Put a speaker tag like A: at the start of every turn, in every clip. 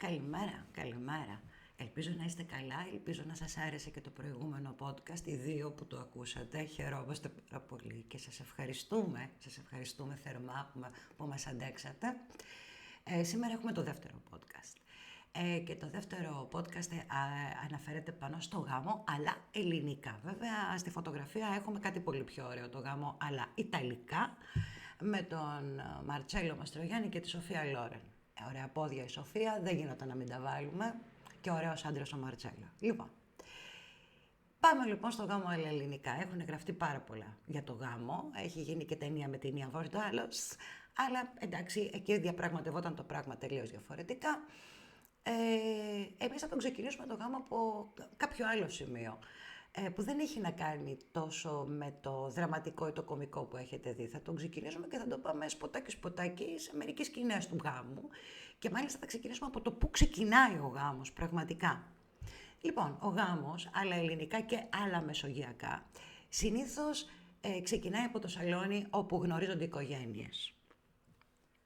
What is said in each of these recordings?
A: Καλημέρα, καλημέρα. Ελπίζω να είστε καλά, ελπίζω να σας άρεσε και το προηγούμενο podcast, οι δύο που το ακούσατε. Χαιρόμαστε πάρα πολύ και σας ευχαριστούμε θερμά που μας αντέξατε. Σήμερα έχουμε το δεύτερο podcast. Και το δεύτερο podcast αναφέρεται πάνω στο γάμο, αλλά ελληνικά. Βέβαια, στη φωτογραφία έχουμε κάτι πολύ πιο ωραίο το γάμο, αλλά ιταλικά, με τον Μαρτσέλο Μαστρογιάννη και τη Σοφία Λόρεν. Ωραία πόδια η Σοφία, δεν γινόταν να μην τα βάλουμε. Και ωραίος άντρας ο Μαρτσέλο. Λοιπόν, πάμε λοιπόν στο γάμο ελληνικά. Έχουν γραφτεί πάρα πολλά για το γάμο. Έχει γίνει και ταινία με την Ία Βορντάλος. Αλλά εντάξει, εκεί διαπραγματευόταν το πράγμα τελείως διαφορετικά. Εμείς θα τον ξεκινήσουμε το γάμο από κάποιο άλλο σημείο. Που δεν έχει να κάνει τόσο με το δραματικό ή το κωμικό που έχετε δει. Θα τον ξεκινήσουμε και θα το πάμε σποτάκι σε μερικές σκηνές του γάμου. Και μάλιστα θα ξεκινήσουμε από το πού ξεκινάει ο γάμος πραγματικά. Λοιπόν, ο γάμος, άλλα ελληνικά και άλλα μεσογειακά, συνήθως ξεκινάει από το σαλόνι όπου γνωρίζονται οι οικογένειες.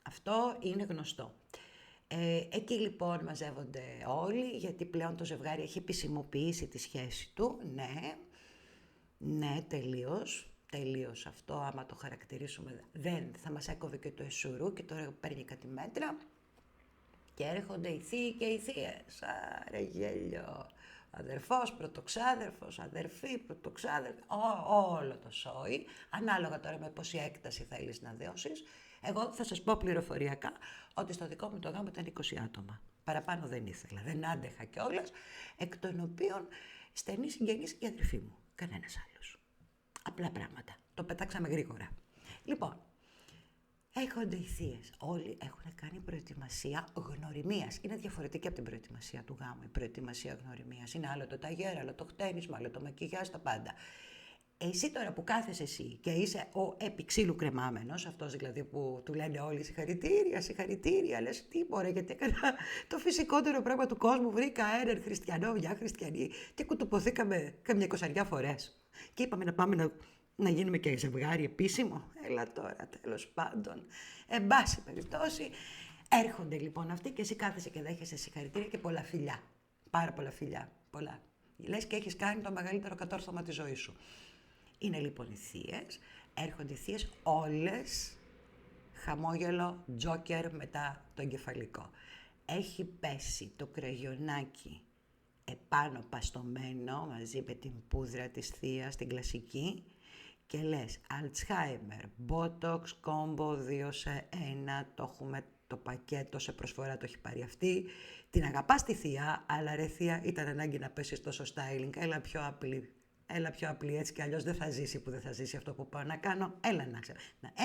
A: Αυτό είναι γνωστό. Εκεί λοιπόν μαζεύονται όλοι, γιατί πλέον το ζευγάρι έχει επισημοποιήσει τη σχέση του. Ναι, τελείως αυτό, άμα το χαρακτηρίσουμε, δεν θα μας έκοβε και το εσουρού και τώρα παίρνει κάτι μέτρα. Και έρχονται οι θείοι και οι θείες. Άρα γέλιο. Αδερφός, πρωτοξάδερφος, αδερφή, πρωτοξάδερφη, όλο το σόι. Ανάλογα τώρα με πόση έκταση θέλεις να δώσεις. Εγώ θα σας πω πληροφοριακά ότι στο δικό μου το γάμο ήταν 20 άτομα. Παραπάνω δεν ήθελα, δεν άντεχα κιόλας, εκ των οποίων στενή συγγενής η αδερφή μου. Κανένας άλλος. Απλά πράγματα. Το πετάξαμε γρήγορα. Λοιπόν, έρχονται οι θείες. Όλοι έχουν κάνει προετοιμασία γνωριμίας. Είναι διαφορετική από την προετοιμασία του γάμου. Η προετοιμασία γνωριμίας είναι άλλο το ταγέρ, άλλο το χτένισμα, άλλο το μακιγιάζ, τα πάντα. Εσύ τώρα που κάθεσαι εσύ και είσαι ο επί ξύλου κρεμάμενος, αυτός δηλαδή που του λένε όλοι συγχαρητήρια, λες τι μπορεί, γιατί έκανα το φυσικότερο πράγμα του κόσμου, βρήκα έναν χριστιανό, μια χριστιανή και κουτουποθήκαμε καμιά 20 φορές. Και είπαμε να πάμε να γίνουμε και ζευγάρι επίσημο. Έλα τώρα, τέλος πάντων. Εν πάση περιπτώσει, έρχονται λοιπόν αυτοί και εσύ κάθεσαι και δέχεσαι συγχαρητήρια και πολλά φιλιά. Πάρα πολλά φιλιά. Πολλά. Λες και έχεις κάνει το μεγαλύτερο κατόρθωμα της ζωής σου. Είναι λοιπόν οι θείες. Έρχονται οι θείες όλες. Χαμόγελο, τζόκερ μετά το εγκεφαλικό. Έχει πέσει το κραγιονάκι επάνω παστομένο μαζί με την πούδρα της θείας, την κλασική. Και λες, Alzheimer, Botox, combo 2 σε 1, το έχουμε το πακέτο σε προσφορά, το έχει πάρει αυτή. Την αγαπάς τη θεία, αλλά ρε θεία, ήταν ανάγκη να πέσεις τόσο styling, έλα πιο απλή, έτσι κι αλλιώς δεν θα ζήσει που δεν θα ζήσει αυτό που πάω να κάνω.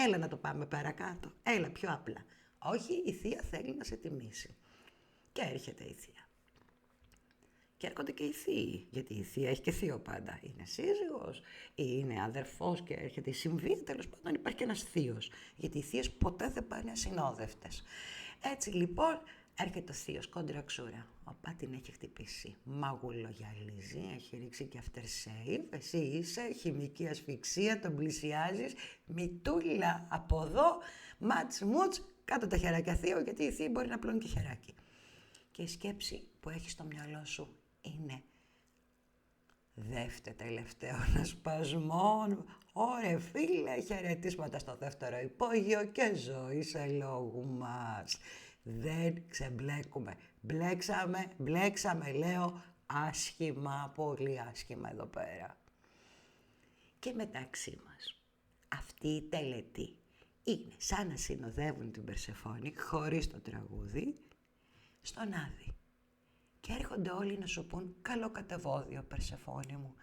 A: Έλα να το πάμε παρακάτω, έλα πιο απλά. Όχι, η θεία θέλει να σε τιμήσει. Και έρχεται η θεία. Και έρχονται και οι θείοι, γιατί η θεία έχει και θείο πάντα. Είναι σύζυγος ή είναι αδερφός και έρχεται η συμβία, τέλος πάντων υπάρχει και ένας θείος. Γιατί οι θείες ποτέ δεν πάνε ασυνόδευτες. Έτσι λοιπόν έρχεται ο θείος, κοντραξούρα. Οπα την έχει χτυπήσει, μάγουλο γυαλίζει, έχει ρίξει και after shave. Εσύ είσαι χημική ασφυξία, τον πλησιάζεις, μητούλα από εδώ, μουτς, κάτω τα χεράκια θείο, γιατί η θεία μπορεί να πλώνει και χεράκι. Και η σκέψη που έχει στο μυαλό σου είναι δεύτερο τελευταίο σπασμό. Ωραία φίλε, χαιρετίσματα στο δεύτερο υπόγειο και ζωή σε λόγου μας. Δεν ξεμπλέκουμε. Μπλέξαμε λέω άσχημα, πολύ άσχημα εδώ πέρα. Και μεταξύ μας, αυτή η τελετή είναι σαν να συνοδεύουν την Περσεφόνη χωρίς το τραγούδι στον Άδη. Και έρχονται όλοι να σου πούν καλό κατεβόδιο, Περσεφόνη μου.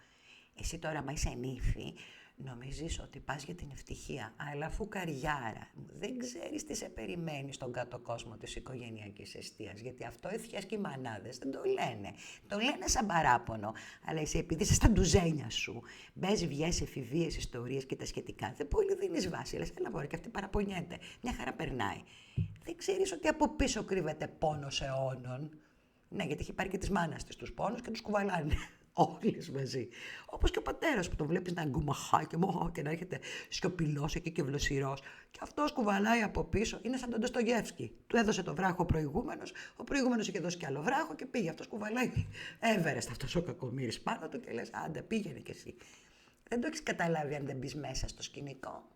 A: Εσύ τώρα, μα είσαι νύφη, νομίζεις ότι πας για την ευτυχία, αλλά αφού καριάρα, δεν ξέρεις τι σε περιμένει στον κάτω κόσμο της οικογενειακής εστίας, γιατί αυτό οι θείες και οι μανάδες δεν το λένε. Το λένε σαν παράπονο, αλλά εσύ επειδή είσαι στα ντουζένια σου, μπες, βγες, εφηβείες, ιστορίες και τα σχετικά, δεν πολύ δίνεις βάση, λες, έλα μπορεί και αυτή παραπονιέται, μια χαρά περνάει. Δεν ξέρεις ότι από πίσω κρύβεται πόνος αιώνων. Ναι, γιατί έχει πάρει και της μάνας της τους πόνους και τους κουβαλάνε. Όλες μαζί. Όπως και ο πατέρας που τον βλέπεις να γκουμαχάει και να έρχεται σιωπηλός εκεί και βλοσιρός. Και αυτός κουβαλάει από πίσω, είναι σαν τον Ντοστογεύσκι. Του έδωσε το βράχο ο προηγούμενος είχε δώσει κι άλλο βράχο και πήγε. Αυτός κουβαλάει Everest, αυτός ο κακομοίρης πάνω του και λες, άντε πήγαινε κι εσύ. Δεν το έχεις καταλάβει αν δεν μπεις μέσα στο σκηνικό.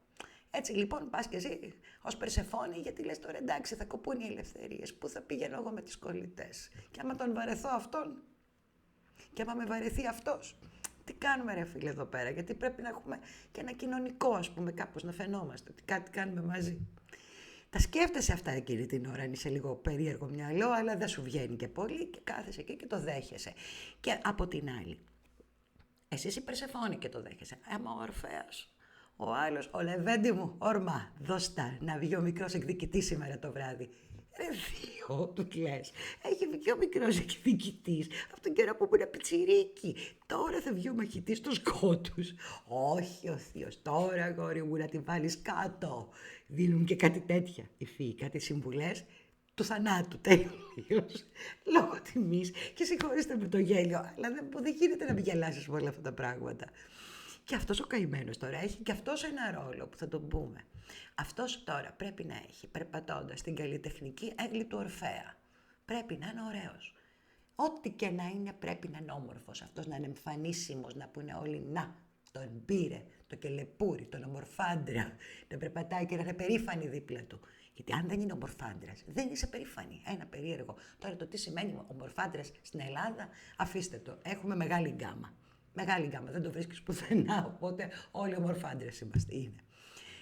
A: Έτσι λοιπόν πας και εσύ ως Περσεφόνη, γιατί λες τώρα εντάξει θα κοπούν οι ελευθερίες. Πού θα πηγαίνω εγώ με τις κολλητές. Και άμα τον βαρεθώ αυτόν, και άμα με βαρεθεί αυτός, τι κάνουμε ρε φίλε εδώ πέρα. Γιατί πρέπει να έχουμε και ένα κοινωνικό, ας πούμε, κάπως να φαινόμαστε ότι κάτι κάνουμε μαζί. Τα σκέφτεσαι αυτά εκείνη την ώρα, αν είσαι λίγο περίεργο μυαλό, αλλά δεν σου βγαίνει και πολύ και κάθεσαι εκεί και το δέχεσαι. Και από την άλλη, εσύ είσαι η Περσεφόνη και το δέχεσαι. Άμα ο Ορφέας, ο άλλος, ο Λεβέντη μου, όρμα, δώστα, να βγει ο μικρός εκδικητής σήμερα το βράδυ. Ρε Θείο, του λες, έχει βγει ο μικρός εκδικητής από τον καιρό που ήμουν πιτσιρίκι. Τώρα θα βγει ο μαχητής στους Σκότους. Όχι ο Θείος, τώρα αγόρι μου να τη βάλεις κάτω. Δίνουν και κάτι τέτοια οι θείοι, κάτι συμβουλές του θανάτου τέλειος, λόγω τιμής. Και συγχωρήστε με το γέλιο, αλλά δεν γίνεται να μην γελάσεις με όλα αυτά τα πράγματα. Και αυτός ο καημένος τώρα έχει και αυτός ένα ρόλο που θα τον πούμε. Αυτός τώρα πρέπει να έχει, περπατώντας την καλλιτεχνική έγκλη του Ορφέα. Πρέπει να είναι ωραίος. Ό,τι και να είναι πρέπει να είναι όμορφος. Αυτός να είναι εμφανίσιμος, να πούνε όλοι να, τον πήρε, το κελεπούρι, τον ομορφάντρα. Να περπατάει και να είναι περήφανη δίπλα του. Γιατί αν δεν είναι ομορφάντρας, δεν είσαι περήφανη. Ένα περίεργο. Τώρα το τι σημαίνει ομορφάντρας στην Ελλάδα, αφήστε το. Έχουμε μεγάλη γκάμα. Μεγάλη γκάμα, δεν το βρίσκεις πουθενά, οπότε όλοι ομορφάντρες είμαστε, είναι.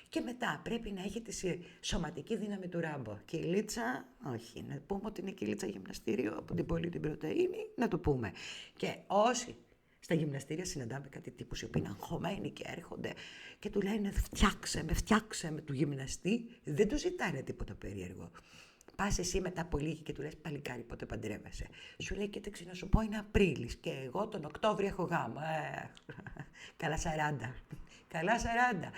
A: Και μετά πρέπει να έχει τη σωματική δύναμη του Ράμπο. Κυλίτσα, όχι, να πούμε ότι είναι κυλίτσα γυμναστήριο από την πόλη την πρωτεΐνη, να το πούμε. Και όσοι στα γυμναστήρια συναντάμε κάτι τύπους οι οποίοι είναι αγχωμένοι και έρχονται και του λένε φτιάξε με του γυμναστή, δεν του ζητάνε τίποτα περίεργο. Πας εσύ μετά από λίγη και του λες παλικάρι πότε παντρεύεσαι. Σου λέει κοίταξε να σου πω είναι Απρίλης και εγώ τον Οκτώβριο έχω γάμο. Καλά 40. Καλά 40.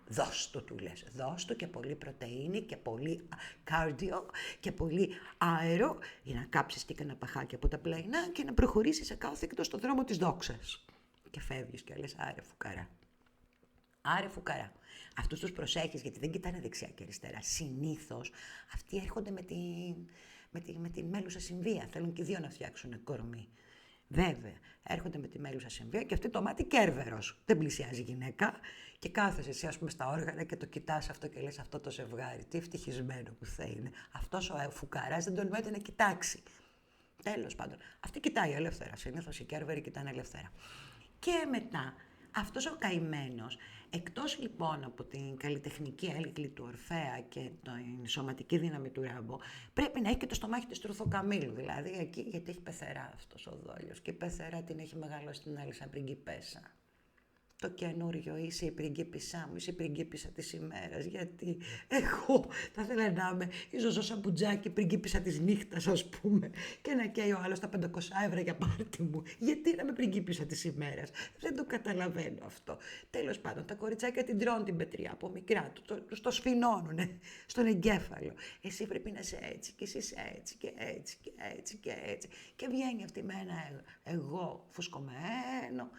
A: Δώσ' του λες. Δώσ' του και πολύ πρωτεΐνη και πολύ κάρδιο και πολύ αέρο για να κάψεις και ένα παχάκι από τα πλαϊνά και να προχωρήσεις ακάθεκτο στον δρόμο της δόξας. Και φεύγεις και λες άρε φουκαρά. Άρε φουκαρά. Αυτούς τους προσέχεις γιατί δεν κοιτάνε δεξιά και αριστερά. Συνήθως αυτοί έρχονται με την μέλουσα συμβία. Θέλουν και οι δύο να φτιάξουν κορμί. Βέβαια, έρχονται με τη μέλουσα συμβία και αυτή το μάτι κέρβερος. Δεν πλησιάζει γυναίκα και κάθεσαι εσύ, ας πούμε, στα όργανα και το κοιτάς αυτό και λες αυτό το ζευγάρι. Τι ευτυχισμένο που θα είναι. Αυτός ο φουκαράς δεν τολμάται να κοιτάξει. Τέλος πάντων, αυτή κοιτάει ελεύθερα. Συνήθως οι κέρβεροι κοιτάνε ελεύθερα. Και μετά, αυτός ο καημένος, εκτός λοιπόν από την καλλιτεχνική έλγκλη του Ορφέα και την σωματική δύναμη του Ράμπο, πρέπει να έχει και το στομάχι της Τρουθοκαμήλου, δηλαδή εκεί γιατί έχει πεθερά αυτός ο δόλιος και η πεθερά την έχει μεγαλώσει την άλλη σαν πριγκιπέσα. Το καινούριο είσαι η πριγκίπισσά μου, είσαι η πριγκίπισσα της ημέρας, γιατί εγώ θα ήθελα να είμαι η Ζωζό Σαμπουτζάκη, πριγκίπισσα της νύχτας, ας πούμε, και να καίει ο άλλος τα 500 ευρώ για πάρτι μου. Γιατί να είμαι πριγκίπισσα της ημέρας, δεν το καταλαβαίνω αυτό. Τέλος πάντων, τα κοριτσάκια την τρώνε την πετριά από μικρά, το σφινώνουνε στον εγκέφαλο. Εσύ πρέπει να είσαι έτσι, και εσύ είσαι έτσι, και έτσι, και έτσι, και έτσι. Και βγαίνει αυτή με ένα εγώ φουσκωμένο.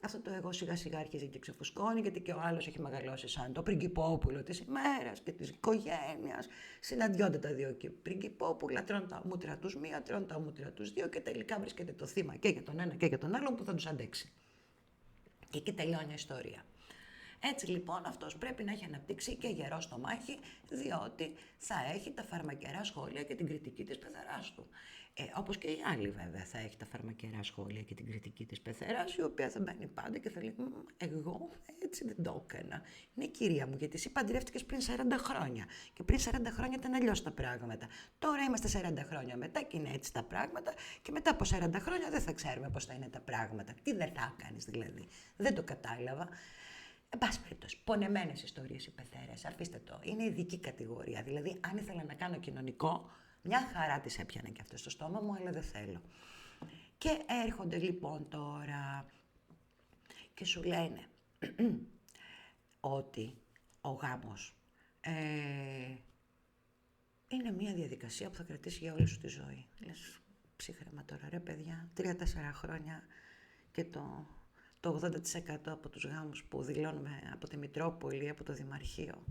A: Αυτό το εγώ σιγά σιγά αρχίζει και ξεφουσκώνει, γιατί και ο άλλος έχει μεγαλώσει σαν το πριγκιπόπουλο της ημέρας και της οικογένειας. Συναντιόνται τα δύο και πριγκιπόπουλα, τρώνε τα μούτρα τους μία, τρώνε τα μούτρα τους δύο και τελικά βρίσκεται το θύμα και για τον ένα και για τον άλλον που θα τους αντέξει. Και εκεί τελειώνει η ιστορία. Έτσι λοιπόν αυτός πρέπει να έχει αναπτύξει και γερό στομάχι, διότι θα έχει τα φαρμακερά σχόλια και την κριτική της πεθεράς του. Όπως και οι άλλοι βέβαια θα έχει τα φαρμακερά σχόλια και την κριτική της πεθεράς, η οποία θα μπαίνει πάντα και θα λέει εγώ έτσι δεν το έκανα. Ναι κυρία μου, γιατί εσύ παντρεύτηκες πριν 40 χρόνια και πριν 40 χρόνια ήταν αλλιώς τα πράγματα. Τώρα είμαστε 40 χρόνια μετά και είναι έτσι τα πράγματα και μετά από 40 χρόνια δεν θα ξέρουμε πώς θα είναι τα πράγματα. Τι δεν θα έκανες δηλαδή, δεν το κατάλαβα. Εν πάση περιπτώσει, πονεμένες ιστορίες οι πεθέρες, αφήστε το, είναι ειδική κατηγορία. Δηλαδή, αν ήθελα να κάνω κοινωνικό, μια χαρά τις έπιανε και αυτό στο στόμα μου, αλλά δεν θέλω. Και έρχονται λοιπόν τώρα και σου λένε ότι ο γάμος είναι μια διαδικασία που θα κρατήσει για όλη σου τη ζωή. Λες, ψύχρεμα τώρα ρε παιδιά, 3-4 χρόνια και το 80% από τους γάμους που δηλώνουμε από τη Μητρόπολη, από το Δημαρχείο,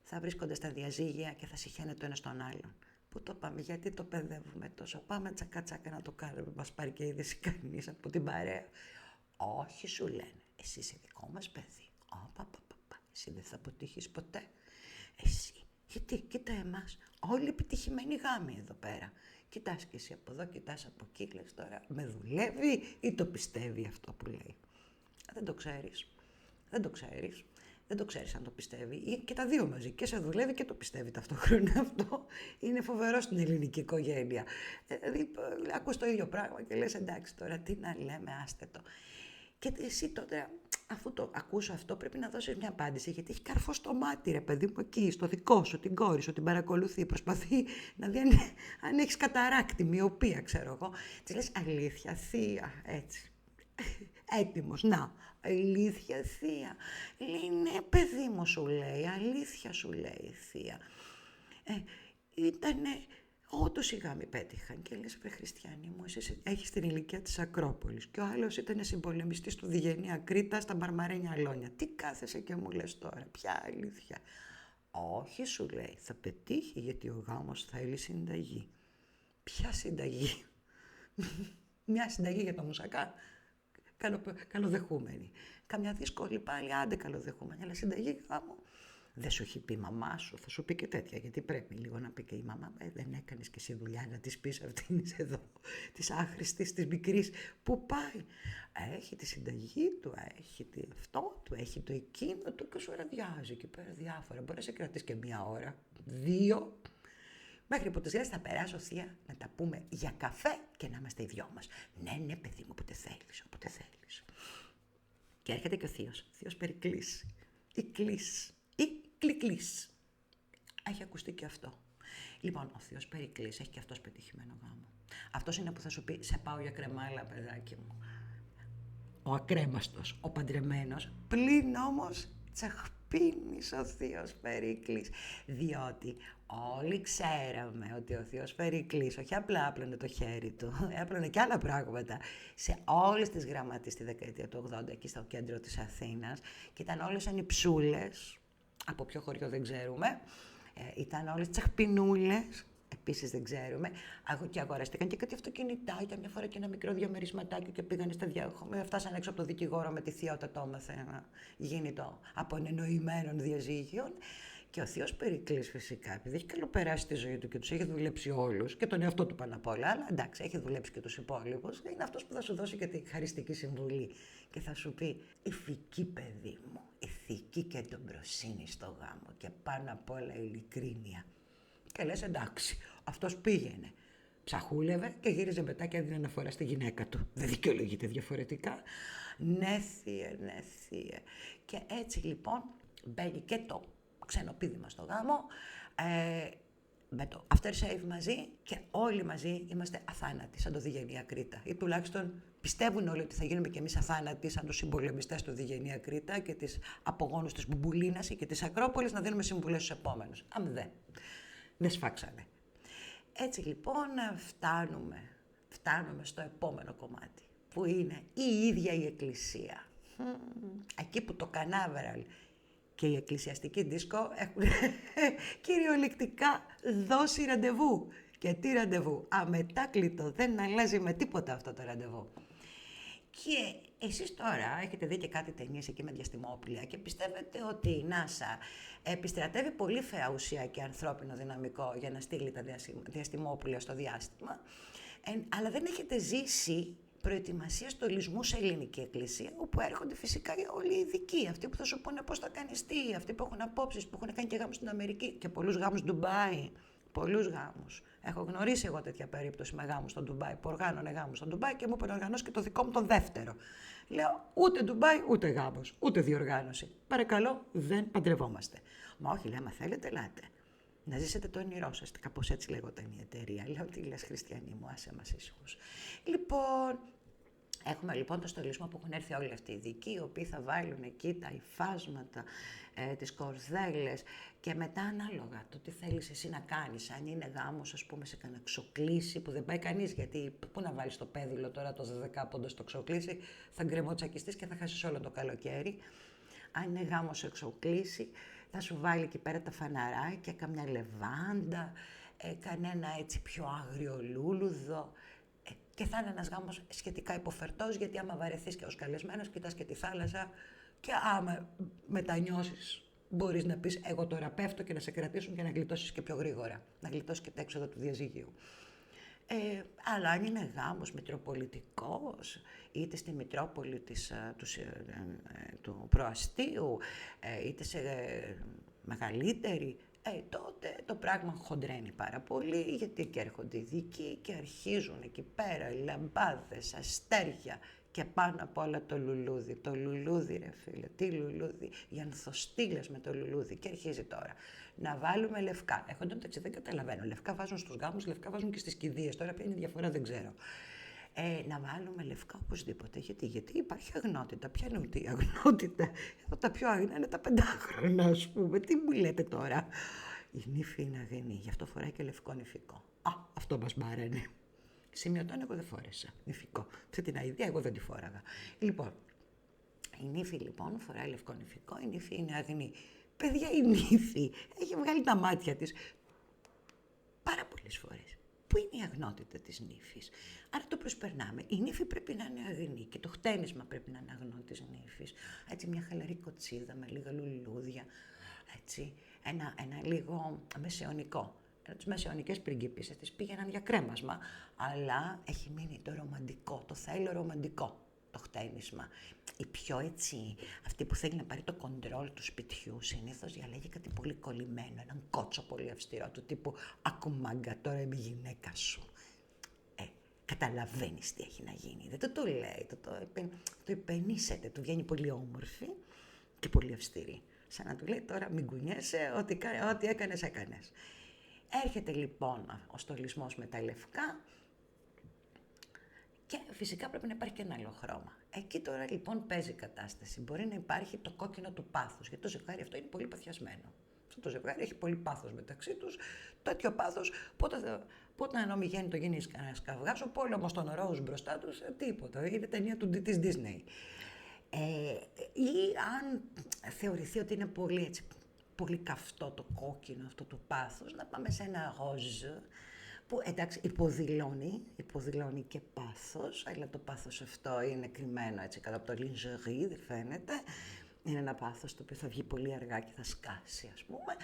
A: θα βρίσκονται στα διαζύγια και θα συχαίνεται το ένα στον άλλον. Πού το πάμε, γιατί το παιδεύουμε τόσο? Πάμε τσακά-τσακά να το κάνουμε, μας πάρει και είδηση κανείς από την παρέα. Όχι, σου λένε, εσύ είσαι δικό μας παιδί. Εσύ δεν θα αποτύχεις ποτέ. Εσύ, γιατί, κοίτα εμάς, όλοι επιτυχημένοι γάμοι εδώ πέρα. Κοιτάς και εσύ από εδώ, κοιτάς από εκεί, λες τώρα, με δουλεύει ή το πιστεύει αυτό που λέει? Δεν το ξέρεις. Δεν το ξέρεις. Δεν το ξέρεις αν το πιστεύει. Ή και τα δύο μαζί. Και σε δουλεύει και το πιστεύει ταυτόχρονα. Αυτό είναι φοβερό στην ελληνική οικογένεια. Δηλαδή, ακούς το ίδιο πράγμα και λες εντάξει τώρα, τι να λέμε, άστε το. Και εσύ τότε, αφού το ακούσω αυτό, πρέπει να δώσεις μια απάντηση, γιατί έχει καρφό στο μάτι, ρε παιδί μου, εκεί, στο δικό σου, την κόρη σου, την παρακολουθεί. Προσπαθεί να δει αν έχεις καταράκτη, μοιοπία, ξέρω εγώ. Της λες αλήθεια, θεία, έτσι. Έτοιμος, να, αλήθεια θεία. Λέει, ναι παιδί μου, σου λέει, αλήθεια σου λέει θεία. Ήτανε, όντως οι γάμοι πέτυχαν και λες, βρε Χριστιανή μου, εσύ έχεις την ηλικία της Ακρόπολης και ο άλλος ήταν συμπολεμιστής του Διγενή Κρήτα στα Μπαρμαρένια Αλόνια. Τι κάθεσαι και μου λες τώρα, ποια αλήθεια? Όχι, σου λέει, θα πετύχει γιατί ο γάμος θέλει συνταγή. Ποια συνταγή? Μια συνταγή για το μουσακά. Καλοδεχούμενη. Καμιά δύσκολη πάλι, άντε καλοδεχούμενη, αλλά συνταγή γάμου. Δεν σου έχει πει η μαμά σου, θα σου πει και τέτοια, γιατί πρέπει λίγο να πει και η μαμά. Δεν έκανες και εσύ δουλειά να της πεις αυτήν εδώ, της άχρηστης, της μικρής, που πάει. Έχει τη συνταγή του, έχει αυτό του, έχει το εκείνο του και σου ραδιάζει εκεί πέρα διάφορα. Μπορεί να σε κρατήσει και μία ώρα, 2. Μέχρι που τους λες θα περάσω θεία να τα πούμε για καφέ και να είμαστε οι δυο μας. Ναι, παιδί μου, όποτε θέλεις, όποτε θέλεις. Και έρχεται και ο θείος Περικλής, ή Κλής, ή Κλικλής. Έχει ακουστεί και αυτό. Λοιπόν, ο θείος Περικλής έχει και αυτός πετυχημένο γάμο. Αυτός είναι που θα σου πει, σε πάω για κρεμάλα, παιδάκι μου. Ο ακρέμαστος, ο παντρεμένος, πλην όμως τσαχπίνης ο θείος Περικλής. Διότι όλοι ξέραμε ότι ο θείος Περικλής όχι απλά άπλωνε το χέρι του, άπλωνε και άλλα πράγματα σε όλες τις γραμματείς στη δεκαετία του 80 εκεί στο κέντρο της Αθήνας και ήταν όλες ανιψούλες, από ποιο χωριό δεν ξέρουμε, ήταν όλες τσαχπινούλες. Επίσης δεν ξέρουμε. Και αγοραστήκαν και κάτι αυτοκινητάκια, μια φορά και ένα μικρό διαμερισματάκι και πήγανε στα διάχομαι. Φτάσανε έξω από τον δικηγόρο με τη θεία όταν το έμαθε να γίνει το απονενοημένων διαζύγιων. Και ο θείος Περικλής φυσικά, επειδή έχει καλοπεράσει τη ζωή του και τους έχει δουλέψει όλους και τον εαυτό του πάνω απ' όλα, αλλά εντάξει, έχει δουλέψει και τους υπόλοιπους, είναι αυτός που θα σου δώσει και τη χαριστική συμβουλή και θα σου πει ηθική παιδί μου, ηθική και εντομπροσύνη στο γάμο και πάνω απ' όλα ειλικρίνεια. Και λες εντάξει, αυτός πήγαινε, ψαχούλευε και γύριζε μετά και έδινε αναφορά στη γυναίκα του. Δεν δικαιολογείται διαφορετικά. Ναι θεία. Και έτσι λοιπόν μπαίνει και το ξενοπίδημα στο γάμο, με το after shave μαζί και όλοι μαζί είμαστε αθάνατοι σαν το Διγενή Κρήτα. Ή τουλάχιστον πιστεύουν όλοι ότι θα γίνουμε κι εμείς αθάνατοι σαν τους συμπολεμιστές του Διγενή Κρήτα και τις απογόνους της Μπουμπουλίνας και της Ακρόπολης να δίνουμε συμβουλές στους επόμενους. Δεν σφάξανε. Έτσι λοιπόν φτάνουμε στο επόμενο κομμάτι, που είναι η ίδια η Εκκλησία. Εκεί που το κανάβεραλ και η εκκλησιαστική δίσκο έχουν κυριολεκτικά δώσει ραντεβού. Και τι ραντεβού? Αμετάκλητο, δεν αλλάζει με τίποτα αυτό το ραντεβού. Και εσείς τώρα έχετε δει και κάτι ταινίες εκεί με διαστημόπλια και πιστεύετε ότι η NASA επιστρατεύει πολύ φαία ουσία και ανθρώπινο δυναμικό για να στείλει τα διαστημόπλια στο διάστημα, αλλά δεν έχετε ζήσει προετοιμασία στολισμού σε ελληνική εκκλησία, όπου έρχονται φυσικά όλοι οι ειδικοί, αυτοί που θα σου πούνε πώς θα κάνεις τι, αυτοί που έχουν απόψεις, που έχουν κάνει και γάμους στην Αμερική και πολλούς γάμους Ντουμπάι. Πολλούς γάμους. Έχω γνωρίσει εγώ τέτοια περίπτωση με γάμους στο Ντουμπάι, που οργάνωνε γάμους στο Ντουμπάι και μου είπε να οργανώσει και το δικό μου τον δεύτερο. Λέω ούτε Ντουμπάι, ούτε γάμος, ούτε διοργάνωση. Παρακαλώ, δεν παντρευόμαστε. Μα όχι, λέει, μα θέλετε, ελάτε. Να ζήσετε το όνειρό σας. Κάπως έτσι λέγονταν η εταιρεία. Λέω, τι λες, Χριστιανή μου, άσε μας ήσυχους. Λοιπόν, Έχουμε λοιπόν το στολισμό που έχουν έρθει όλοι αυτοί οι ειδικοί, οι οποίοι θα βάλουν εκεί τα υφάσματα, τις κορδέλες και μετά ανάλογα το τι θέλεις εσύ να κάνεις. Αν είναι γάμος, ας πούμε, σε κανένα ξοκλήσι που δεν πάει κανείς, γιατί πού να βάλεις το πέδιλο τώρα το 12 στο ξοκλήσι, θα γκρεμοτσακιστείς και θα χάσεις όλο το καλοκαίρι. Αν είναι γάμος σε ξοκλήσι, θα σου βάλει εκεί πέρα τα φαναράκια, καμιά λεβάντα, κανένα έτσι πιο άγριο λούλουδο. Και θα είναι ένας γάμος σχετικά υποφερτός, γιατί άμα βαρεθείς και ως καλεσμένος, κοιτάς και τη θάλασσα και άμα μετανιώσεις, μπορείς να πεις εγώ τώρα πέφτω και να σε κρατήσουν και να γλιτώσεις και πιο γρήγορα, να γλιτώσεις και τα έξοδα του διαζυγίου. Αλλά αν είναι γάμος μητροπολιτικός, είτε στη Μητρόπολη του προαστίου, είτε σε μεγαλύτερη, τότε το πράγμα χοντρένει πάρα πολύ, γιατί εκεί έρχονται οι ειδικοί και αρχίζουν εκεί πέρα οι λαμπάδες, αστέρια και πάνω απ' όλα το λουλούδι. Το λουλούδι, ρε φίλε, τι λουλούδι, οι ανθοστήλες με το λουλούδι. Και αρχίζει τώρα να βάλουμε λευκά. Εγώ εντωμεταξύ δεν καταλαβαίνω. Λευκά βάζουν στους γάμους, λευκά βάζουν και στις κηδείες. Τώρα ποια είναι η διαφορά δεν ξέρω. Να βάλουμε λευκά οπωσδήποτε. Γιατί υπάρχει αγνότητα. Ποια είναι η αγνότητα? Τα πιο αγνά είναι τα 5χρονα, ας πούμε. Τι μου λέτε τώρα? Η νύφη είναι αγνή, γι' αυτό φοράει και λευκό νηφικό. Αυτό μας μάρανε. Σημειωτών εγώ δεν φόρεσα νηφικό. Σε την αηδία εγώ δεν τη φόραγα. Λοιπόν, η νύφη λοιπόν φοράει λευκό νηφικό, η νύφη είναι αγνή. Παιδιά, η νύφη έχει βγάλει τα μάτια της πάρα πολλές φορές. Πού είναι η αγνότητα της νύφης? Άρα το προσπερνάμε. Η νύφη πρέπει να είναι αγνή και το χτένισμα πρέπει να είναι αγνό της νύφης. Έτσι μια χαλαρή κοτσίδα με λίγα λουλούδια, έτσι ένα λίγο μεσαιωνικό. Τις μεσαιωνικές πριγκίπισσες τις πήγαιναν για κρέμασμα, αλλά έχει μείνει το ρομαντικό, το θέλω ρομαντικό, το χτένισμα. Η πιο έτσι, αυτή που θέλει να πάρει το κοντρόλ του σπιτιού, συνήθως διαλέγει κάτι πολύ κολλημένο, έναν κότσο πολύ αυστηρό, του τύπου «Ακού μάγκα, τώρα είμαι η γυναίκα σου». Καταλαβαίνεις τι έχει να γίνει, δεν το λέει, το υπενήσεται, του βγαίνει πολύ όμορφη και πολύ αυστηρή. Σαν να του λέει τώρα μην κουνιέσαι, ό,τι έκανες, έκανες. Έρχεται λοιπόν ο στολισμός με τα λευκά και φυσικά πρέπει να υπάρχει και ένα άλλο χρώμα. Εκεί τώρα λοιπόν παίζει η κατάσταση. Μπορεί να υπάρχει το κόκκινο του πάθους, γιατί το ζευγάρι αυτό είναι πολύ παθιασμένο. Αυτό το ζευγάρι έχει πολύ πάθος μεταξύ τους. Τέτοιο πάθος, πότε να νομιγένει το γίνει κανένας καυγάς, ο πόλεμος των ροζ μπροστά τους, τίποτα. Είναι ταινία της Disney. Ή αν θεωρηθεί ότι είναι πολύ έτσι, πολύ καυτό το κόκκινο αυτό του πάθους, να πάμε σε ένα ροζ που εντάξει υποδηλώνει και πάθος, αλλά το πάθος αυτό είναι κρυμμένο έτσι κάτω από το λιντζερί, δεν φαίνεται. Είναι ένα πάθος το οποίο θα βγει πολύ αργά και θα σκάσει, ας πούμε.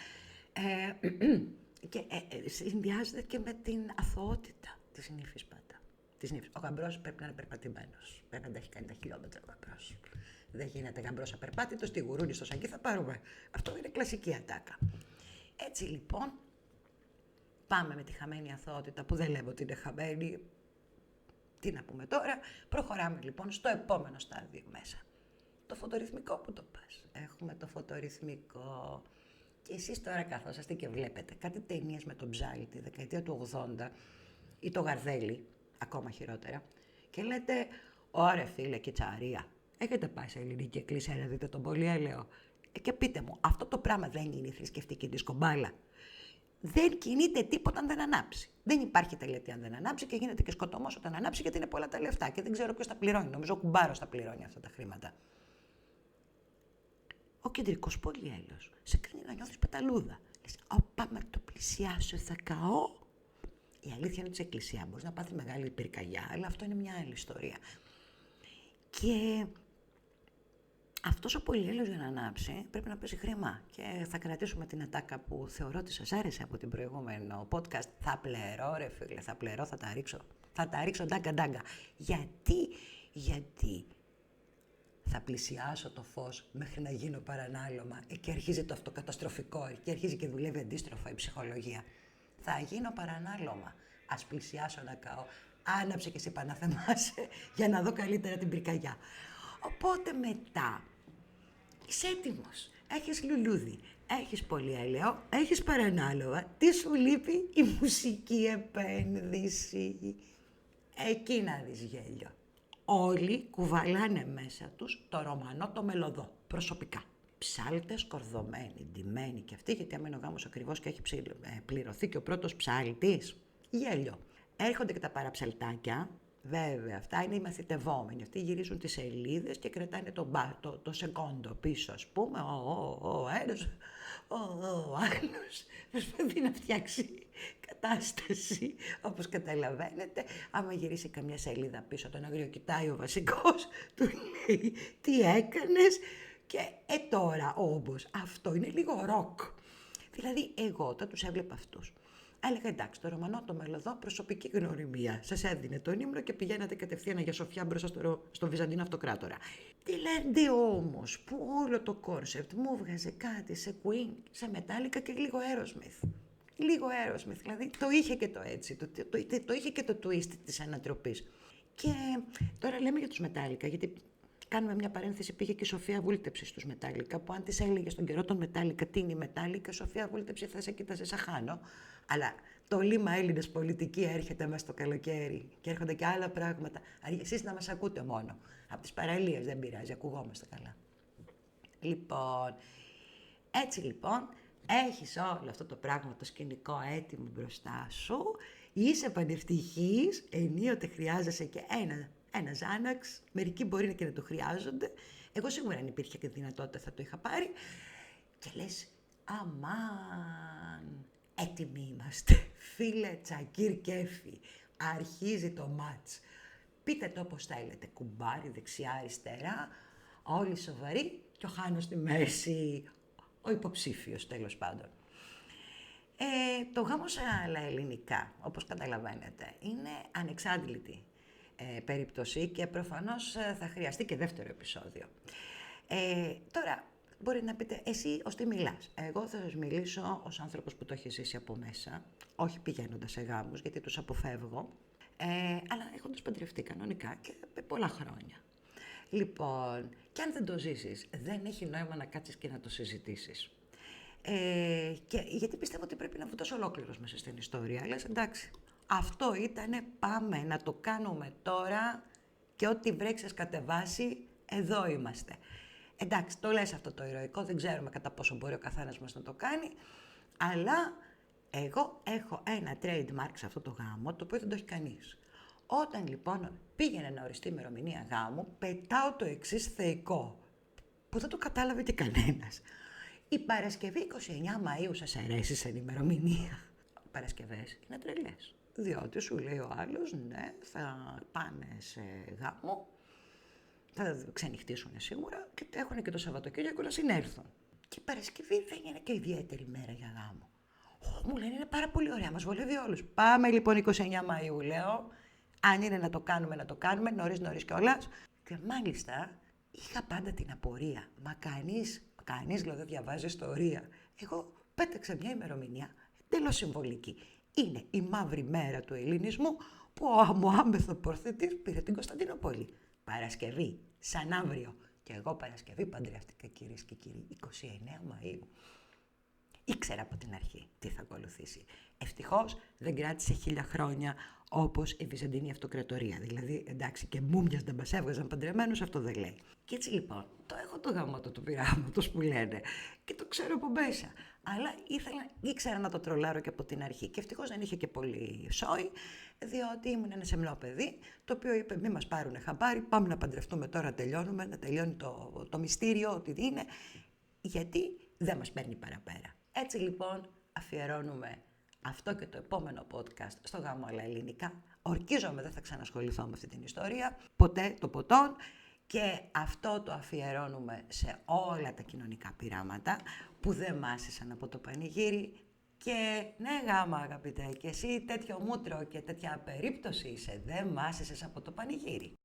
A: Και συνδυάζεται και με την αθωότητα της νύφης πάντα. Ο γαμπρός πρέπει να είναι περπατημένος. Πρέπει να τα έχει κάνει τα χιλιόμετρα ο γαμπρός. Δεν γίνεται γαμπρός απερπάτητος, τη γουρούνι στο σακί θα πάρουμε. Αυτό είναι κλασική ατάκα. Έτσι λοιπόν, πάμε με τη χαμένη αθωότητα που δεν λέμε ότι είναι χαμένη. Τι να πούμε τώρα. Προχωράμε λοιπόν στο επόμενο στάδιο μέσα. Το φωτορυθμικό που το πας. Έχουμε το φωτορυθμικό. Και εσείς τώρα καθόσαστε και βλέπετε κάτι ταινίες με τον Ψάλη τη δεκαετία του 80 ή το Γαρδέλη, ακόμα χειρότερα, και λέτε, ωραία φίλε και τσαρία, έχετε πάει σε ελληνική εκκλησία να δείτε τον πολυέλαιο. Και πείτε μου, αυτό το πράγμα δεν είναι η θρησκευτική δισκομπάλα? Δεν κινείται τίποτα αν δεν ανάψει. Δεν υπάρχει τελετή αν δεν ανάψει και γίνεται και σκοτωμός όταν ανάψει, γιατί είναι πολλά τα λεφτά και δεν ξέρω ποιος τα πληρώνει. Νομίζω ο κουμπάρος τα πληρώνει αυτά τα χρήματα. Ο κεντρικός πολυέλαιος σε κάνει να νιώθεις πεταλούδα. Λες, πάμε να το πλησιάσω, θα καώ. Η αλήθεια είναι ότι σε εκκλησία μπορείς να πάθεις μεγάλη πυρκαγιά, αλλά αυτό είναι μια άλλη ιστορία. Και αυτός ο πολυέλαιος για να ανάψει πρέπει να παίζει χρήμα. Και θα κρατήσουμε την ατάκα που θεωρώ ότι σας άρεσε από την προηγούμενο podcast. Θα πληρώ, ρε φίλε, θα πληρώ, θα τα ρίξω. Θα τα ρίξω ντάγκα. Γιατί θα πλησιάσω το φως μέχρι να γίνω παρανάλωμα. Εκεί αρχίζει το αυτοκαταστροφικό, εκεί αρχίζει και δουλεύει αντίστροφα η ψυχολογία. Θα γίνω παρανάλωμα. Ας πλησιάσω να καώ. Άναψε και εσύ παναθεμάσαι για να δω καλύτερα την πυρκαγιά. Οπότε μετά είσαι έτοιμος. Έχεις λουλούδι, έχεις πολυέλαιο, έχεις παρανάλωμα. Τι σου λείπει? Η μουσική επένδυση. Εκεί να δεις γέλιο. όλοι κουβαλάνε μέσα τους το Ρωμανό το μελωδό, προσωπικά. Ψάλτες κορδωμένοι, ντυμένοι και αυτοί, γιατί άμα είναι ο γάμος ακριβώς και έχει πληρωθεί και ο πρώτος ψάλτης, γέλιο. Έρχονται και τα παραψαλτάκια, βέβαια, αυτά είναι οι μαθητευόμενοι. Αυτοί γυρίζουν τις σελίδες και κρατάνε το σεκόντο πίσω, ας πούμε. Ο ένας, ο άλλος προσπαθεί να φτιάξει κατάσταση, όπως καταλαβαίνετε. Άμα γυρίσει καμιά σελίδα πίσω, τον αγριοκοιτάει ο βασικός, του λέει τι έκανες και τώρα όμως αυτό είναι λίγο ροκ. Δηλαδή εγώ όταν τους έβλεπα αυτούς, έλεγα εντάξει, το Ρωμανό το μελωδό, προσωπική γνωριμία. Σας έδινε τον ύμνο και πηγαίνατε κατευθείαν για Σοφιά μπροστά στο Βυζαντινό Αυτοκράτορα. Τι λένε όμως που όλο το κόνσεπτ μου βγάζει κάτι σε Queen, σε Metallica και λίγο Aerosmith. Λίγο Aerosmith, δηλαδή το είχε και το έτσι, το είχε και το twist της ανατροπής. Και τώρα λέμε για τους Metallica, γιατί κάνουμε μια παρένθεση, πήγε και η Σοφία Βούλτεψη στους Metallica, που αν της έλεγε στον καιρό των Metallica τι είναι η Metallica, η Σοφία Βούλτεψη θα σε κοίταζε σαν χάνω. Αλλά το λίμα Έλληνες πολιτική έρχεται μέσα στο καλοκαίρι και έρχονται και άλλα πράγματα. Εσείς να μας ακούτε μόνο. Από τις παραλίες δεν πειράζει, ακουγόμαστε καλά. Λοιπόν, έτσι λοιπόν, έχεις όλο αυτό το πράγμα, το σκηνικό έτοιμο μπροστά σου, είσαι πανευτυχής, ενίοτε χρειάζεσαι και ένα Ζάναξ, μερικοί μπορεί και να το χρειάζονται. Εγώ σίγουρα αν υπήρχε και δυνατότητα θα το είχα πάρει. Και λες, αμάν, έτοιμοι είμαστε. Φίλε Τσακίρ Κέφι, αρχίζει το μάτς. Πείτε το όπως θέλετε, κουμπάρι, δεξιά, αριστερά, όλοι σοβαροί και ο Χάνος στη μέση, ο υποψήφιος τέλος πάντων. Το γάμος αλλά ελληνικά, όπως καταλαβαίνετε, είναι ανεξάντλητη περίπτωση και προφανώς θα χρειαστεί και δεύτερο επεισόδιο. Τώρα, μπορεί να πείτε, εσύ ως τι μιλάς. Εγώ θα σας μιλήσω ως άνθρωπος που το έχει ζήσει από μέσα, όχι πηγαίνοντας σε γάμους, γιατί τους αποφεύγω, αλλά έχοντας παντρευτεί κανονικά και πολλά χρόνια. Λοιπόν, και αν δεν το ζήσεις, δεν έχει νόημα να κάτσεις και να το συζητήσεις. Και γιατί πιστεύω ότι πρέπει να βγει τόσο ολόκληρος μέσα στην ιστορία. Λες, εντάξει, αυτό ήτανε, πάμε να το κάνουμε τώρα και ό,τι βρέξεις κατεβάσει, εδώ είμαστε. Εντάξει, το λες αυτό το ηρωικό, δεν ξέρουμε κατά πόσο μπορεί ο καθένας μας να το κάνει, αλλά εγώ έχω ένα trademark σε αυτό το γάμο, το οποίο δεν το έχει κανείς. Όταν λοιπόν πήγαινε να οριστεί η ημερομηνία γάμου, πετάω το εξής θεϊκό, που δεν το κατάλαβε και κανένας. Η Παρασκευή 29 Μαΐου σας αρέσει σαν ημερομηνία. Παρασκευές είναι τρελές, διότι σου λέει ο άλλος, ναι, θα πάνε σε γάμο, θα ξενυχτήσουν σίγουρα και έχουν και το Σαββατοκύριακο να συνέλθουν. Και η Παρασκευή δεν είναι και ιδιαίτερη μέρα για γάμο. Μου λένε είναι πάρα πολύ ωραία, μας βολεύει όλους. Πάμε λοιπόν 29 Μαΐου, λέω. Αν είναι να το κάνουμε, νωρίς κιόλας. Και μάλιστα είχα πάντα την απορία. Μα κανείς λέω δεν διαβάζει ιστορία. Εγώ πέταξα μια ημερομηνία εντελώς συμβολική. Είναι η μαύρη μέρα του ελληνισμού που ο Μωάμεθο Πορθετής πήρε την Κωνσταντινούπολη. Παρασκευή, σαν αύριο. Και εγώ Παρασκευή παντρεύτηκα, κυρίες και κύριοι, 29 Μαΐου. Ήξερα από την αρχή τι θα ακολουθήσει. Ευτυχώς δεν κράτησε 1000 χρόνια όπως η Βυζαντινή Αυτοκρατορία. Δηλαδή, εντάξει, και μούμιας δεν μας έβγαζαν παντρεμένους, αυτό δεν λέει. Και έτσι λοιπόν, το έχω το γαμότο του πειράματος που λένε και το ξέρω από μέσα. Αλλά ήξερα να το τρολάρω και από την αρχή. Και ευτυχώς δεν είχε και πολύ σόι, διότι ήμουν ένα σεμνό παιδί, το οποίο είπε: μη μας πάρουνε χαμπάρι, πάμε να παντρευτούμε τώρα, τελειώνουμε, να τελειώνει το μυστήριο, ό,τι είναι, γιατί δεν μας παίρνει παραπέρα. Έτσι λοιπόν αφιερώνουμε αυτό και το επόμενο podcast στο γάμο αλλά ελληνικά. Ορκίζομαι δεν θα ξανασχοληθώ με αυτή την ιστορία, ποτέ το ποτόν, και αυτό το αφιερώνουμε σε όλα τα κοινωνικά πειράματα που δεν μάσησαν από το πανηγύρι. Και ναι γάμα αγαπητέ, και εσύ τέτοιο μούτρο και τέτοια περίπτωση είσαι, δεν μάσησες από το πανηγύρι.